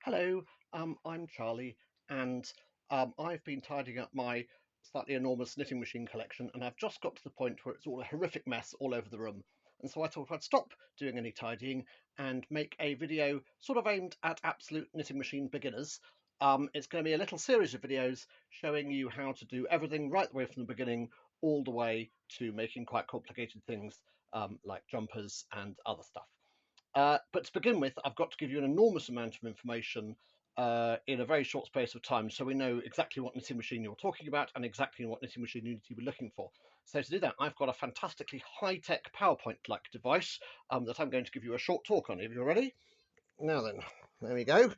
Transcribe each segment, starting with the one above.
Hello, I'm Charlie, and I've been tidying up my slightly enormous knitting machine collection, and I've just got to the point where it's all a horrific mess all over the room. And so I thought I'd stop doing any tidying and make a video sort of aimed at absolute knitting machine beginners. It's going to be a little series of videos showing you how to do everything right the way from the beginning all the way to making quite complicated things like jumpers and other stuff. But to begin with, I've got to give you an enormous amount of information in a very short space of time, so we know exactly what knitting machine you're talking about and exactly what knitting machine you need to be looking for. So to do that, I've got a fantastically high-tech PowerPoint-like device that I'm going to give you a short talk on. Are you ready? Now then, there we go.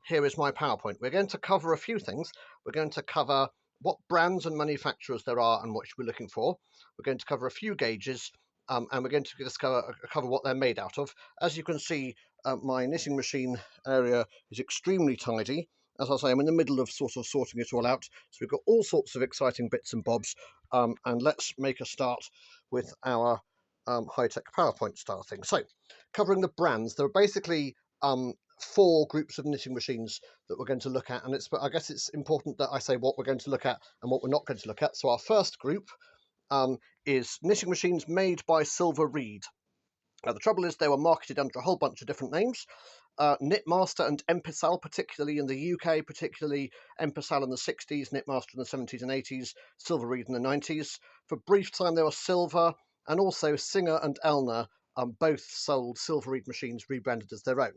Here is my PowerPoint. We're going to cover a few things. We're going to cover what brands and manufacturers there are and what you should be looking for. We're going to cover a few gauges, and we're going to cover what they're made out of. As you can see, my knitting machine area is extremely tidy. As I say, I'm in the middle of sort of sorting it all out. So we've got all sorts of exciting bits and bobs. And let's make a start with our high-tech PowerPoint style thing. So, covering the brands, there are basically four groups of knitting machines that we're going to look at, and I guess it's important that I say what we're going to look at and what we're not going to look at. So our first group is knitting machines made by Silver Reed. Now, the trouble is they were marketed under a whole bunch of different names. Knitmaster and Empisal, particularly in the UK, particularly Empisal in the 60s, Knitmaster in the 70s and 80s, Silver Reed in the 90s. For a brief time, they were Silver, and also Singer and Elner both sold Silver Reed machines rebranded as their own.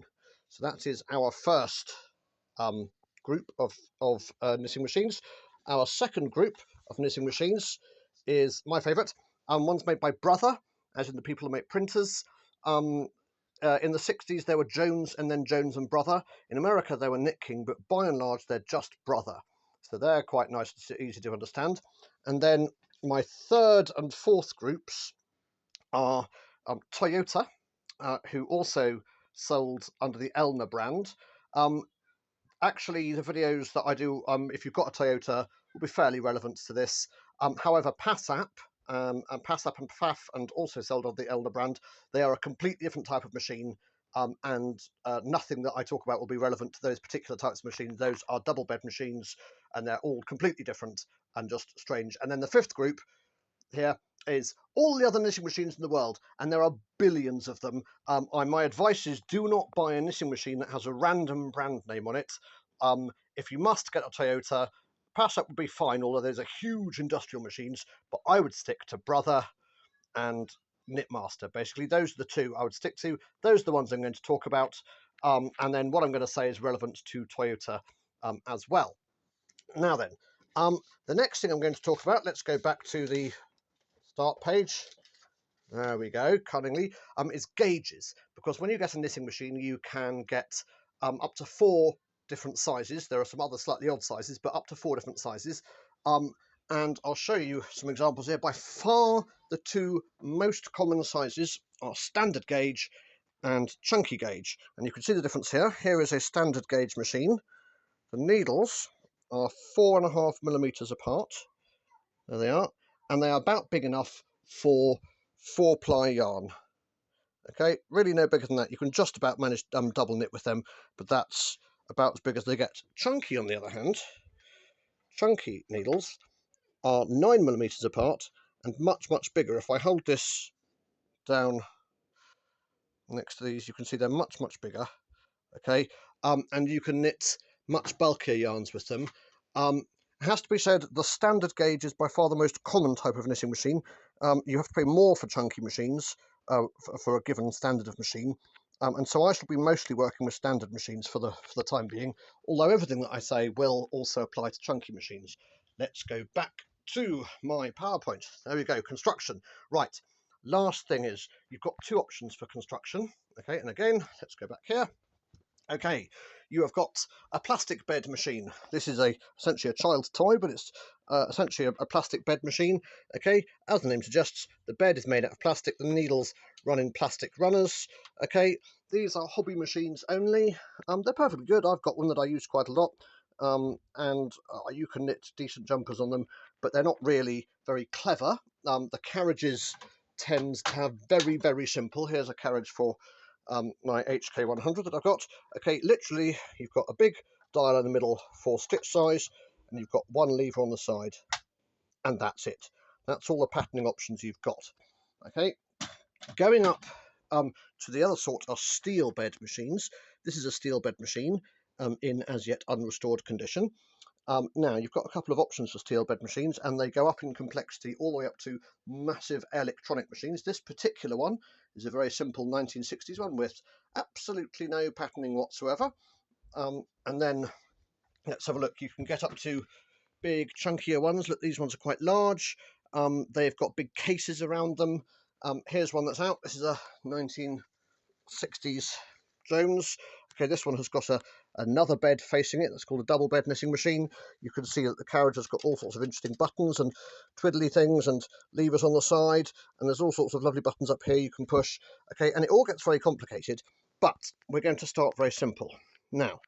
So that is our first group of knitting machines. Our second group of knitting machines is my favourite. One's made by Brother, as in the people who make printers. In the 60s, they were Jones and then Jones and Brother. In America, they were Knit King, but by and large, they're just Brother. So they're quite nice and easy to understand. And then my third and fourth groups are Toyota, who also sold under the Elner brand. Actually, the videos that I do, if you've got a Toyota, will be fairly relevant to this. However, PASAP and PASAP and PFAF, and also sold under the Elder brand, they are a completely different type of machine, and nothing that I talk about will be relevant to those particular types of machines. Those are double bed machines, and they're all completely different and just strange. And then the fifth group here is all the other knitting machines in the world, and there are billions of them. My advice is do not buy a knitting machine that has a random brand name on it. If you must get a Toyota, PASAP would be fine, although those are huge industrial machines, but I would stick to Brother and Knitmaster. Basically, those are the two I would stick to. Those are the ones I'm going to talk about, and then what I'm going to say is relevant to Toyota as well. Now then, the next thing I'm going to talk about, let's go back to the start page. There we go, cunningly, is gauges. Because when you get a knitting machine, you can get up to 4 different sizes. There are some other slightly odd sizes, but up to 4 different sizes. And I'll show you some examples here. By far, the two most common sizes are standard gauge and chunky gauge. And you can see the difference here. Here is a standard gauge machine. The needles are 4.5mm apart. There they are. And they are about big enough for 4-ply yarn. Okay, really no bigger than that. You can just about manage double knit with them, but that's about as big as they get. Chunky, on the other hand, chunky needles are 9mm apart and much, much bigger. If I hold this down next to these, you can see they're much, much bigger. Okay, and you can knit much bulkier yarns with them. It has to be said, the standard gauge is by far the most common type of knitting machine. You have to pay more for chunky machines for a given standard of machine. And so I shall be mostly working with standard machines for the time being, although everything that I say will also apply to chunky machines. Let's go back to my PowerPoint. There we go, construction. Right, last thing is, you've got 2 options for construction. Okay, and again, let's go back here. Okay, you have got a plastic bed machine. This is essentially a child's toy, but it's essentially a plastic bed machine. Okay, as the name suggests, the bed is made out of plastic. The needles run in plastic runners. Okay, these are hobby machines only. They're perfectly good. I've got one that I use quite a lot, and you can knit decent jumpers on them, but they're not really very clever. The carriages tend to have very, very simple. Here's a carriage for my HK100 that I've got. Okay, literally, you've got a big dial in the middle for stitch size, and you've got one lever on the side, and that's it. That's all the patterning options you've got. Okay, going up to the other sort are steel bed machines. This is a steel bed machine in as yet unrestored condition. Now, you've got a couple of options for steel bed machines, and they go up in complexity all the way up to massive electronic machines. This particular one is a very simple 1960s one with absolutely no patterning whatsoever. And then let's have a look. You can get up to big, chunkier ones. Look, these ones are quite large. They've got big cases around them. Here's one that's out. This is a 1960s Jones. Okay, this one has got another bed facing it. That's called a double bed knitting machine. You can see that the carriage has got all sorts of interesting buttons and twiddly things and levers on the side, and there's all sorts of lovely buttons up here you can push. Okay, and it all gets very complicated, but we're going to start very simple. Now,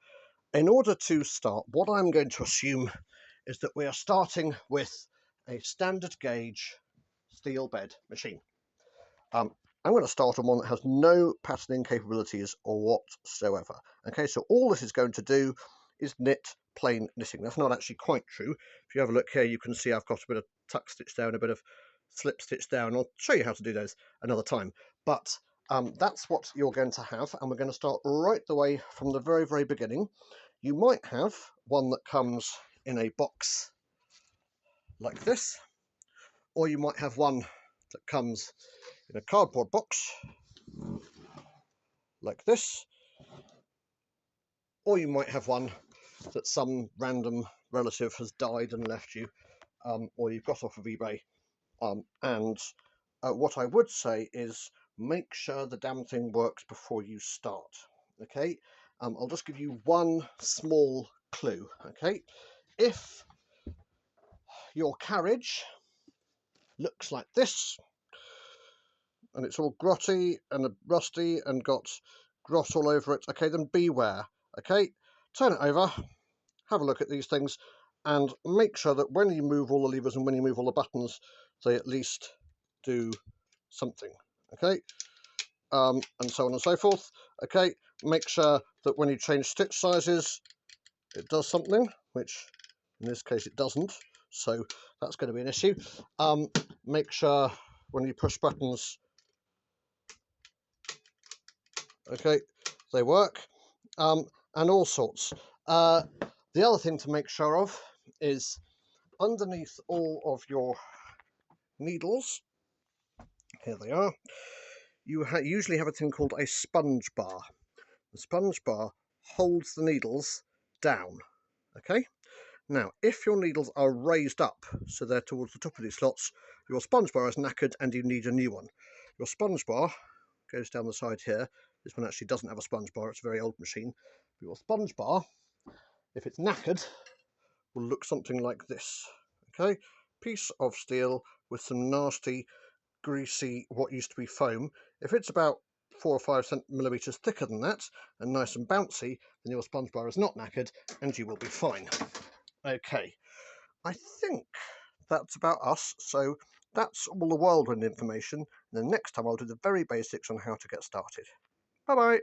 in order to start, what I'm going to assume is that we are starting with a standard gauge steel bed machine. I'm going to start on one that has no patterning capabilities or whatsoever. Okay, so all this is going to do is knit plain knitting. That's not actually quite true. If you have a look here, you can see I've got a bit of tuck stitch down, a bit of slip stitch down. I'll show you how to do those another time. But that's what you're going to have, and we're going to start right the way from the very, very beginning. You might have one that comes in a box like this, or you might have one that comes in a cardboard box like this, or you might have one that some random relative has died and left you, or you've got off of eBay. And what I would say is make sure the damn thing works before you start. Okay, I'll just give you one small clue. Okay, if your carriage looks like this, and it's all grotty and rusty and got grot all over it, okay, then beware. Okay, turn it over, have a look at these things, and make sure that when you move all the levers and when you move all the buttons, they at least do something. Okay, and so on and so forth. Okay, make sure that when you change stitch sizes, it does something, which in this case it doesn't, so that's going to be an issue. Make sure when you push buttons, okay, they work, and all sorts. The other thing to make sure of is underneath all of your needles, here they are, you usually have a thing called a sponge bar. The sponge bar holds the needles down. Okay, now if your needles are raised up so they're towards the top of these slots, your sponge bar is knackered and you need a new one. Your sponge bar goes down the side here. This one actually doesn't have a sponge bar, it's a very old machine. But your sponge bar, if it's knackered, will look something like this. Okay, piece of steel with some nasty, greasy, what used to be foam. If it's about 4 or 5 millimeters thicker than that and nice and bouncy, then your sponge bar is not knackered and you will be fine. Okay, I think that's about us. So that's all the whirlwind information. And then next time I'll do the very basics on how to get started. Bye bye.